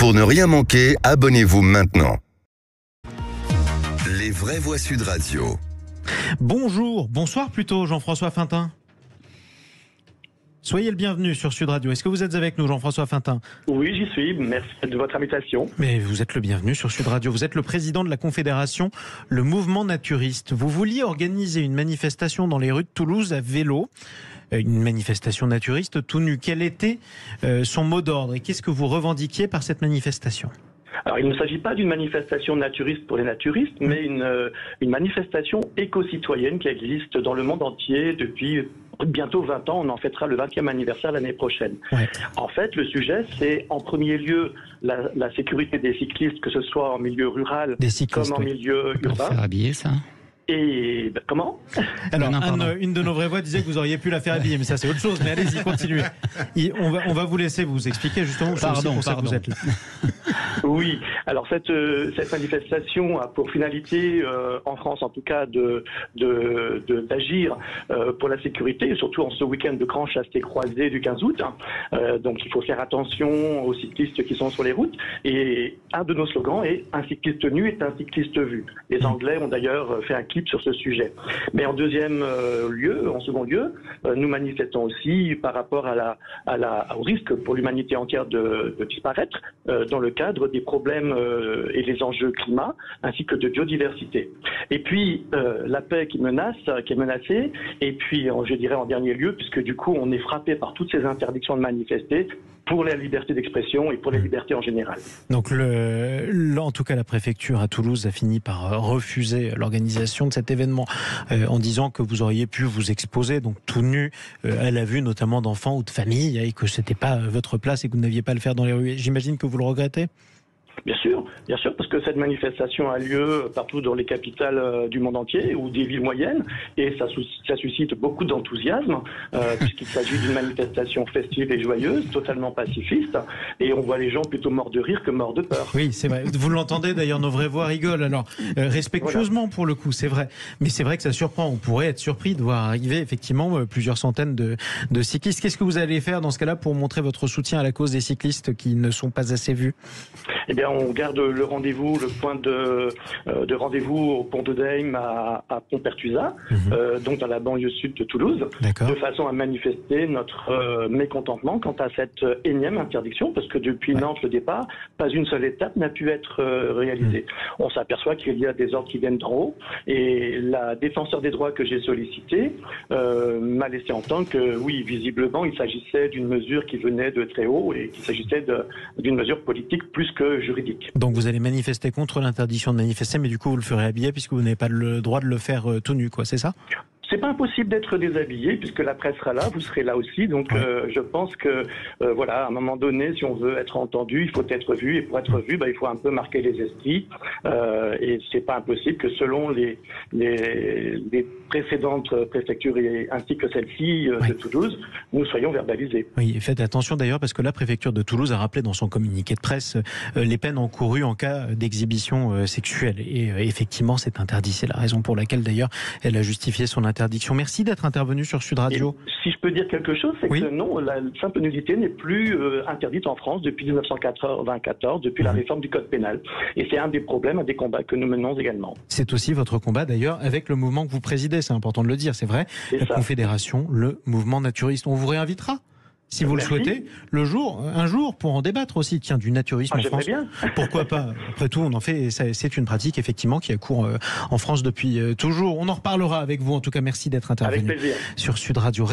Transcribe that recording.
Pour ne rien manquer, abonnez-vous maintenant. Les vraies voix Sud Radio. Bonsoir plutôt, Jean-François Fintin. Soyez le bienvenu sur Sud Radio. Est-ce que vous êtes avec nous, Jean-François Fintin? Oui, j'y suis. Merci de votre invitation. Mais vous êtes le bienvenu sur Sud Radio. Vous êtes le président de la Confédération, le Mouvement Naturiste. Vous vouliez organiser une manifestation dans les rues de Toulouse à vélo. Une manifestation naturiste tout nu. Quel était son mot d'ordre et qu'est-ce que vous revendiquiez par cette manifestation? Alors, il ne s'agit pas d'une manifestation naturiste pour les naturistes, mais une manifestation éco-citoyenne qui existe dans le monde entier depuis bientôt 20 ans. On en fêtera le 20e anniversaire l'année prochaine. Ouais. En fait, le sujet, c'est en premier lieu la sécurité des cyclistes, que ce soit en milieu rural comme en milieu urbain. Faire habiller ça. Et comment? Alors, une de nos vraies voix disait que vous auriez pu la faire habiller, mais ça c'est autre chose. Mais allez-y, continuez. On va vous laisser vous expliquer justement. Pardon. Ça que vous êtes là. Oui. Alors cette manifestation a pour finalité, en France en tout cas, d'agir pour la sécurité, et surtout en ce week-end de grand chassé croisé du 15 août. Donc il faut faire attention aux cyclistes qui sont sur les routes. Et un de nos slogans est « Un cycliste nu est un cycliste vu ». Les Anglais ont d'ailleurs fait un clip sur ce sujet. Mais en second lieu, nous manifestons aussi par rapport au risque pour l'humanité entière de disparaître dans le cadre des problèmes et les enjeux climat, ainsi que de biodiversité. Et puis, la paix qui est menacée, et puis, je dirais en dernier lieu, puisque du coup, on est frappé par toutes ces interdictions de manifester, pour la liberté d'expression et pour les libertés en général. Donc, en tout cas, la préfecture à Toulouse a fini par refuser l'organisation de cet événement en disant que vous auriez pu vous exposer, donc tout nu, à la vue notamment d'enfants ou de familles, et que c'était pas votre place et que vous n'aviez pas à le faire dans les rues. J'imagine que vous le regrettez? Bien sûr, parce que cette manifestation a lieu partout dans les capitales du monde entier ou des villes moyennes, et ça suscite beaucoup d'enthousiasme, puisqu'il s'agit d'une manifestation festive et joyeuse, totalement pacifiste, et on voit les gens plutôt morts de rire que morts de peur. Oui, c'est vrai. Vous l'entendez d'ailleurs, nos vraies voix rigolent. Alors, respectueusement voilà. Pour le coup, c'est vrai. Mais c'est vrai que ça surprend. On pourrait être surpris de voir arriver effectivement plusieurs centaines de cyclistes. Qu'est-ce que vous allez faire dans ce cas-là pour montrer votre soutien à la cause des cyclistes qui ne sont pas assez vus? Eh bien, on garde le point de rendez-vous au pont de Deim à Pont-Pertuis, donc dans la banlieue sud de Toulouse, de façon à manifester notre mécontentement quant à cette énième interdiction, parce que depuis Nantes, le départ, pas une seule étape n'a pu être réalisée. On s'aperçoit qu'il y a des ordres qui viennent d'en haut, et la défenseur des droits que j'ai sollicitée m'a laissé entendre que, oui, visiblement, il s'agissait d'une mesure qui venait de très haut et qu'il s'agissait d'une mesure politique plus que juridique. Donc vous allez manifester contre l'interdiction de manifester, mais du coup vous le ferez habillé puisque vous n'avez pas le droit de le faire tout nu, quoi, c'est ça? C'est pas impossible d'être déshabillé puisque la presse sera là, vous serez là aussi. Donc je pense que voilà, à un moment donné, si on veut être entendu, il faut être vu, et pour être vu, il faut un peu marquer les esprits. Et c'est pas impossible que selon les précédentes préfectures ainsi que celle-ci de Toulouse, nous soyons verbalisés. Oui, et faites attention d'ailleurs parce que la préfecture de Toulouse a rappelé dans son communiqué de presse les peines encourues en cas d'exhibition sexuelle. Et effectivement, c'est interdit. C'est la raison pour laquelle d'ailleurs elle a justifié son interdiction. Merci d'être intervenu sur Sud Radio. Et si je peux dire quelque chose, c'est que non, la simple nudité n'est plus interdite en France depuis 1994, depuis la réforme du code pénal. Et c'est un des problèmes, un des combats que nous menons également. C'est aussi votre combat d'ailleurs avec le mouvement que vous présidez, c'est important de le dire, c'est vrai. La Confédération, le mouvement naturiste. On vous réinvitera si vous le souhaitez, un jour, pour en débattre aussi, du naturisme en France. Bien. Pourquoi pas? Après tout, on en fait, c'est une pratique, effectivement, qui a cours en France depuis toujours. On en reparlera avec vous. En tout cas, merci d'être intervenu sur Sud Radio.